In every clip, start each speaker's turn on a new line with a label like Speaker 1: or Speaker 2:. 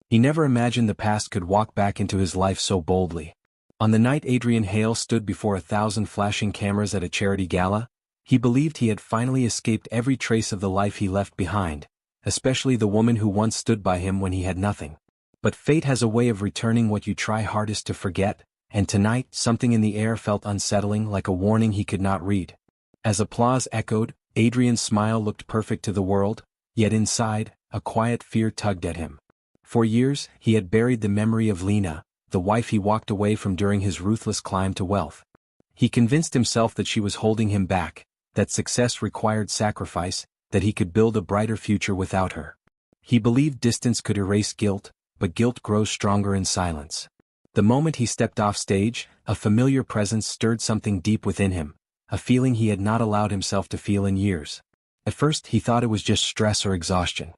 Speaker 1: He never imagined the past could walk back into his life so boldly. On the night Adrian Hale stood before 1,000 flashing cameras at a charity gala, he believed he had finally escaped every trace of the life he left behind, especially the woman who once stood by him when he had nothing. But fate has a way of returning what you try hardest to forget, and tonight something in the air felt unsettling, like a warning he could not read. As applause echoed, Adrian's smile looked perfect to the world, yet inside, a quiet fear tugged at him. For years, he had buried the memory of Lena, the wife he walked away from during his ruthless climb to wealth. He convinced himself that she was holding him back, that success required sacrifice, that he could build a brighter future without her. He believed distance could erase guilt, but guilt grows stronger in silence. The moment he stepped off stage, a familiar presence stirred something deep within him, a feeling he had not allowed himself to feel in years. At first he thought it was just stress or exhaustion.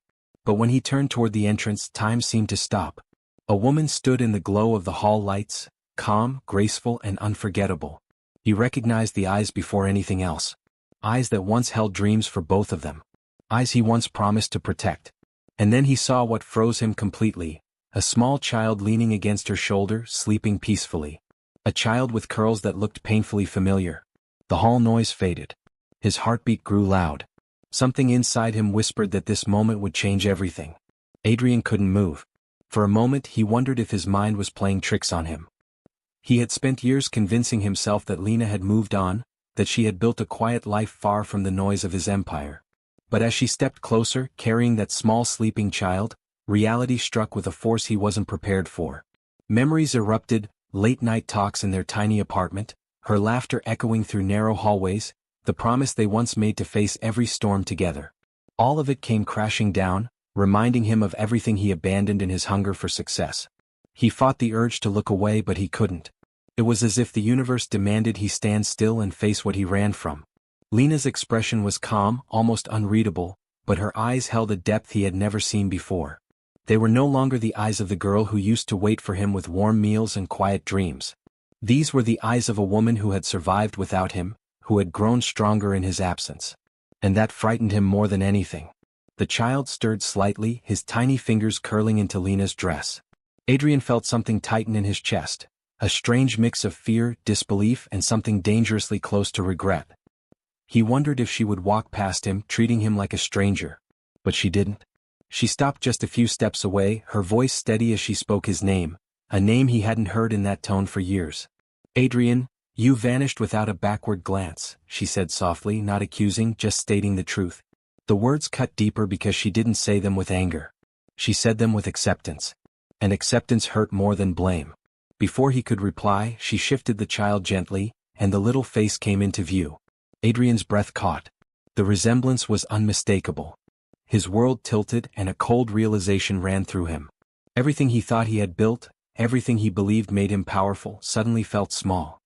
Speaker 1: But when he turned toward the entrance, time seemed to stop. A woman stood in the glow of the hall lights, calm, graceful, and unforgettable. He recognized the eyes before anything else. Eyes that once held dreams for both of them. Eyes he once promised to protect. And then he saw what froze him completely. A small child leaning against her shoulder, sleeping peacefully. A child with curls that looked painfully familiar. The hall noise faded. His heartbeat grew loud. Something inside him whispered that this moment would change everything. Adrian couldn't move. For a moment he wondered if his mind was playing tricks on him. He had spent years convincing himself that Lena had moved on, that she had built a quiet life far from the noise of his empire. But as she stepped closer, carrying that small sleeping child, reality struck with a force he wasn't prepared for. Memories erupted, late-night talks in their tiny apartment, her laughter echoing through narrow hallways, the promise they once made to face every storm together. All of it came crashing down, reminding him of everything he abandoned in his hunger for success. He fought the urge to look away, but he couldn't. It was as if the universe demanded he stand still and face what he ran from. Lena's expression was calm, almost unreadable, but her eyes held a depth he had never seen before. They were no longer the eyes of the girl who used to wait for him with warm meals and quiet dreams. These were the eyes of a woman who had survived without him, who had grown stronger in his absence. And that frightened him more than anything. The child stirred slightly, his tiny fingers curling into Lena's dress. Adrian felt something tighten in his chest, a strange mix of fear, disbelief, and something dangerously close to regret. He wondered if she would walk past him, treating him like a stranger. But she didn't. She stopped just a few steps away, her voice steady as she spoke his name, a name he hadn't heard in that tone for years. "Adrian, you vanished without a backward glance," she said softly, not accusing, just stating the truth. The words cut deeper because she didn't say them with anger. She said them with acceptance. And acceptance hurt more than blame. Before he could reply, she shifted the child gently, and the little face came into view. Adrian's breath caught. The resemblance was unmistakable. His world tilted, and a cold realization ran through him. Everything he thought he had built, everything he believed made him powerful, suddenly felt small.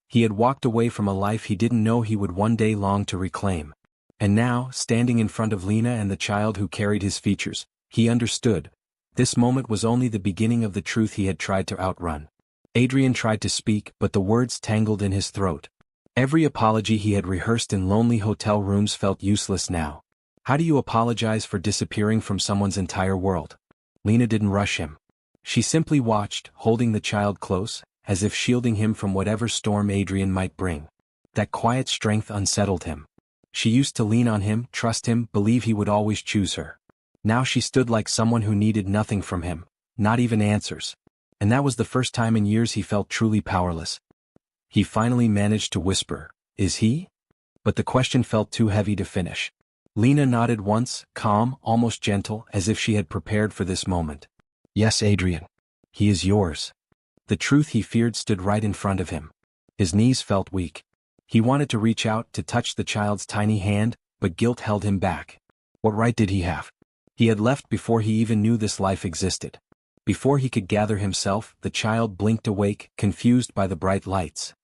Speaker 1: He had walked away from a life he didn't know he would one day long to reclaim. And now, standing in front of Lena and the child who carried his features, he understood. This moment was only the beginning of the truth he had tried to outrun. Adrian tried to speak, but the words tangled in his throat. Every apology he had rehearsed in lonely hotel rooms felt useless now. How do you apologize for disappearing from someone's entire world? Lena didn't rush him. She simply watched, holding the child close, as if shielding him from whatever storm Adrian might bring. That quiet strength unsettled him. She used to lean on him, trust him, believe he would always choose her. Now she stood like someone who needed nothing from him, not even answers. And that was the first time in years he felt truly powerless. He finally managed to whisper, "Is he?" But the question felt too heavy to finish. Lena nodded once, calm, almost gentle, as if she had prepared for this moment. "Yes, Adrian. He is yours." The truth he feared stood right in front of him. His knees felt weak. He wanted to reach out, to touch the child's tiny hand, but guilt held him back. What right did he have? He had left before he even knew this life existed. Before he could gather himself, the child blinked awake, confused by the bright lights.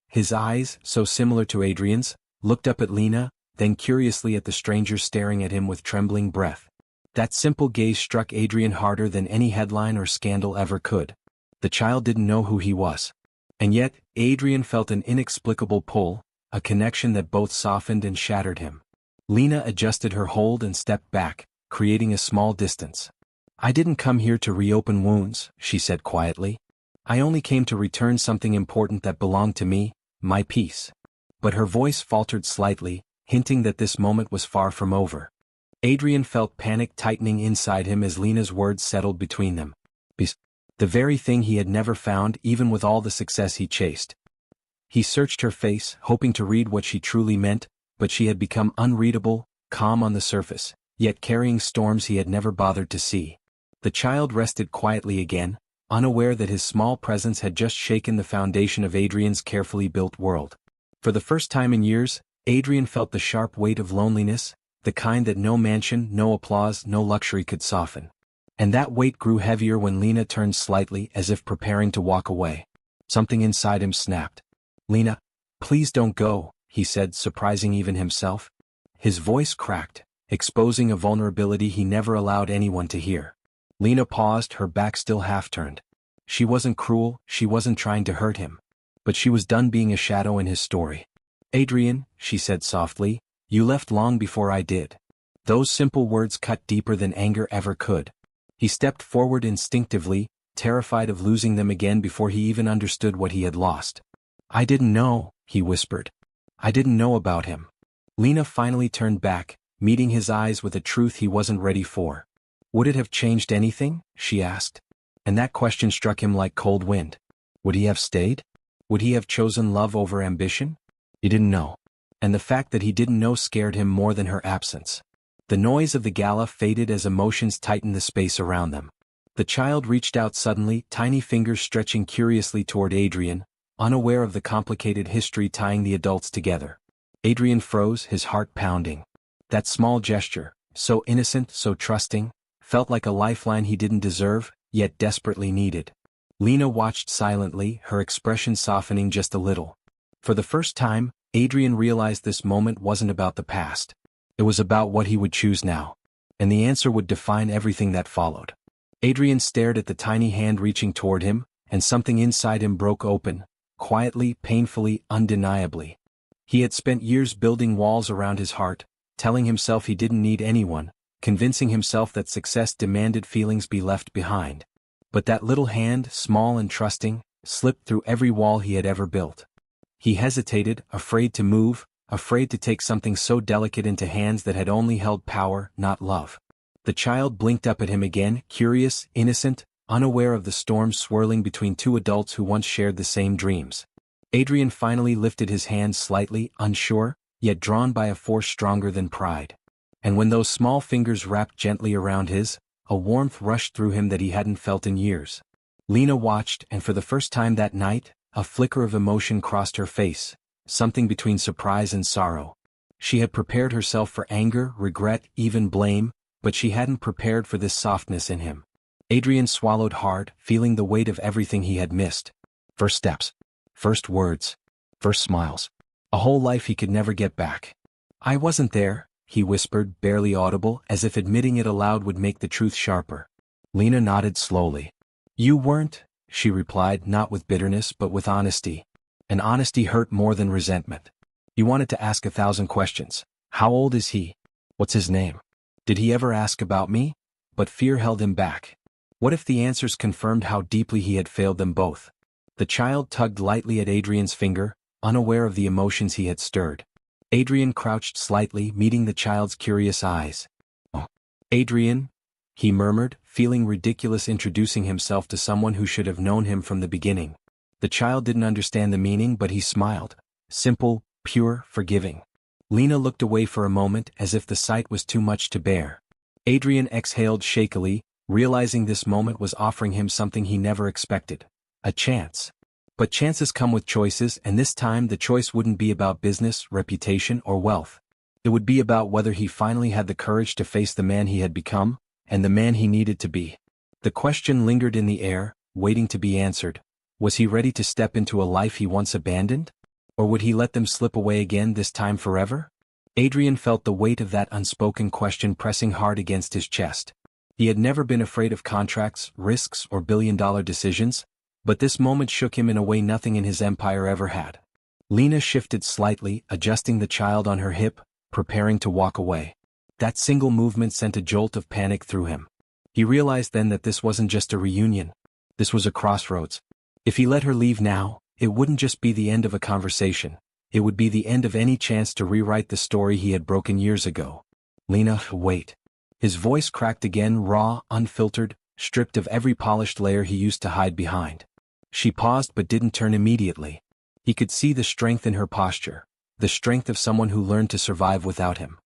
Speaker 1: His eyes, so similar to Adrian's, looked up at Lena, then curiously at the stranger staring at him with trembling breath. That simple gaze struck Adrian harder than any headline or scandal ever could. The child didn't know who he was. And yet, Adrian felt an inexplicable pull, a connection that both softened and shattered him. Lena adjusted her hold and stepped back, creating a small distance. I didn't come here to reopen wounds, she said quietly. I only came to return something important that belonged to me, my peace. But her voice faltered slightly, hinting that this moment was far from over. Adrian felt panic tightening inside him as Lena's words settled between them. Peace. The very thing he had never found even with all the success he chased. He searched her face, hoping to read what she truly meant, but she had become unreadable, calm on the surface, yet carrying storms he had never bothered to see. The child rested quietly again, unaware that his small presence had just shaken the foundation of Adrian's carefully built world. For the first time in years, Adrian felt the sharp weight of loneliness, the kind that no mansion, no applause, no luxury could soften. And that weight grew heavier when Lena turned slightly as if preparing to walk away. Something inside him snapped. Lena, please don't go, he said, surprising even himself. His voice cracked, exposing a vulnerability he never allowed anyone to hear. Lena paused, her back still half-turned. She wasn't cruel, she wasn't trying to hurt him. But she was done being a shadow in his story. Adrian, she said softly, you left long before I did. Those simple words cut deeper than anger ever could. He stepped forward instinctively, terrified of losing them again before he even understood what he had lost. I didn't know, he whispered. I didn't know about him. Lena finally turned back, meeting his eyes with a truth he wasn't ready for. Would it have changed anything? She asked. And that question struck him like cold wind. Would he have stayed? Would he have chosen love over ambition? He didn't know. And the fact that he didn't know scared him more than her absence. The noise of the gala faded as emotions tightened the space around them. The child reached out suddenly, tiny fingers stretching curiously toward Adrian, unaware of the complicated history tying the adults together. Adrian froze, his heart pounding. That small gesture, so innocent, so trusting, felt like a lifeline he didn't deserve, yet desperately needed. Lena watched silently, her expression softening just a little. For the first time, Adrian realized this moment wasn't about the past. It was about what he would choose now. And the answer would define everything that followed. Adrian stared at the tiny hand reaching toward him, and something inside him broke open, quietly, painfully, undeniably. He had spent years building walls around his heart, telling himself he didn't need anyone, convincing himself that success demanded feelings be left behind. But that little hand, small and trusting, slipped through every wall he had ever built. He hesitated, afraid to move, afraid to take something so delicate into hands that had only held power, not love. The child blinked up at him again, curious, innocent, unaware of the storm swirling between two adults who once shared the same dreams. Adrian finally lifted his hand slightly, unsure, yet drawn by a force stronger than pride. And when those small fingers wrapped gently around his, a warmth rushed through him that he hadn't felt in years. Lena watched, and for the first time that night, a flicker of emotion crossed her face, something between surprise and sorrow. She had prepared herself for anger, regret, even blame, but she hadn't prepared for this softness in him. Adrian swallowed hard, feeling the weight of everything he had missed. First steps. First words. First smiles. A whole life he could never get back. I wasn't there, he whispered, barely audible, as if admitting it aloud would make the truth sharper. Lena nodded slowly. You weren't, she replied, not with bitterness but with honesty. And honesty hurt more than resentment. You wanted to ask 1,000 questions. How old is he? What's his name? Did he ever ask about me? But fear held him back. What if the answers confirmed how deeply he had failed them both? The child tugged lightly at Adrian's finger, unaware of the emotions he had stirred. Adrian crouched slightly, meeting the child's curious eyes. Oh, Adrian, he murmured, feeling ridiculous introducing himself to someone who should have known him from the beginning. The child didn't understand the meaning, but he smiled. Simple, pure, forgiving. Lena looked away for a moment as if the sight was too much to bear. Adrian exhaled shakily, realizing this moment was offering him something he never expected. A chance. But chances come with choices, and this time the choice wouldn't be about business, reputation, or wealth. It would be about whether he finally had the courage to face the man he had become, and the man he needed to be. The question lingered in the air, waiting to be answered. Was he ready to step into a life he once abandoned? Or would he let them slip away again, this time forever? Adrian felt the weight of that unspoken question pressing hard against his chest. He had never been afraid of contracts, risks, or billion-dollar decisions, but this moment shook him in a way nothing in his empire ever had. Lena shifted slightly, adjusting the child on her hip, preparing to walk away. That single movement sent a jolt of panic through him. He realized then that this wasn't just a reunion. This was a crossroads. If he let her leave now, it wouldn't just be the end of a conversation. It would be the end of any chance to rewrite the story he had broken years ago. Lena, wait. His voice cracked again, raw, unfiltered, stripped of every polished layer he used to hide behind. She paused but didn't turn immediately. He could see the strength in her posture, the strength of someone who learned to survive without him.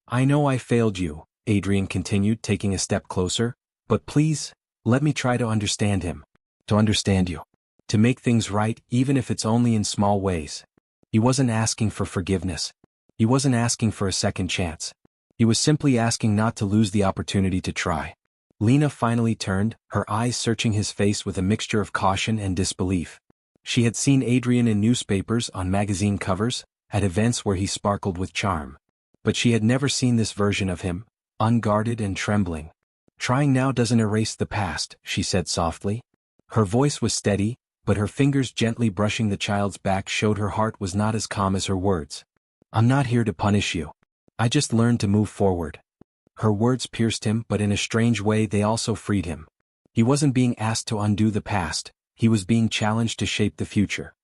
Speaker 1: I know I failed you, Adrian continued, taking a step closer, but please, let me try to understand him. To understand you. To make things right, even if it's only in small ways. He wasn't asking for forgiveness. He wasn't asking for a second chance. He was simply asking not to lose the opportunity to try. Lena finally turned, her eyes searching his face with a mixture of caution and disbelief. She had seen Adrian in newspapers, on magazine covers, at events where he sparkled with charm. But she had never seen this version of him, unguarded and trembling. Trying now doesn't erase the past, she said softly. Her voice was steady, but her fingers gently brushing the child's back showed her heart was not as calm as her words. I'm not here to punish you. I just learned to move forward. Her words pierced him, but in a strange way they also freed him. He wasn't being asked to undo the past, he was being challenged to shape the future.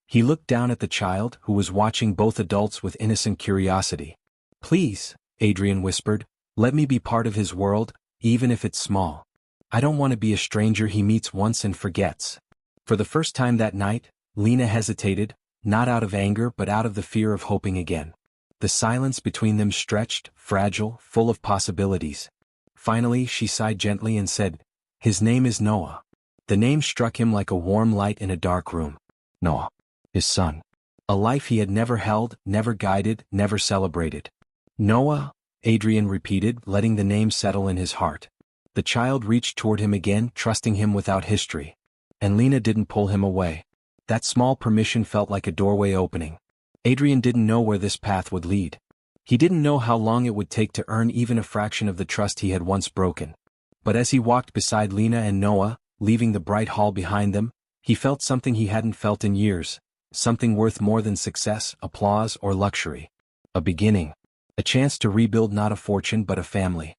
Speaker 1: He looked down at the child, who was watching both adults with innocent curiosity. Please, Adrian whispered, let me be part of his world, even if it's small. I don't want to be a stranger he meets once and forgets. For the first time that night, Lena hesitated, not out of anger but out of the fear of hoping again. The silence between them stretched, fragile, full of possibilities. Finally she sighed gently and said, his name is Noah. The name struck him like a warm light in a dark room. Noah. His son. A life he had never held, never guided, never celebrated. Noah, Adrian repeated, letting the name settle in his heart. The child reached toward him again, trusting him without history. And Lena didn't pull him away. That small permission felt like a doorway opening. Adrian didn't know where this path would lead. He didn't know how long it would take to earn even a fraction of the trust he had once broken. But as he walked beside Lena and Noah, leaving the bright hall behind them, he felt something he hadn't felt in years, something worth more than success, applause, or luxury. A beginning. A chance to rebuild not a fortune but a family.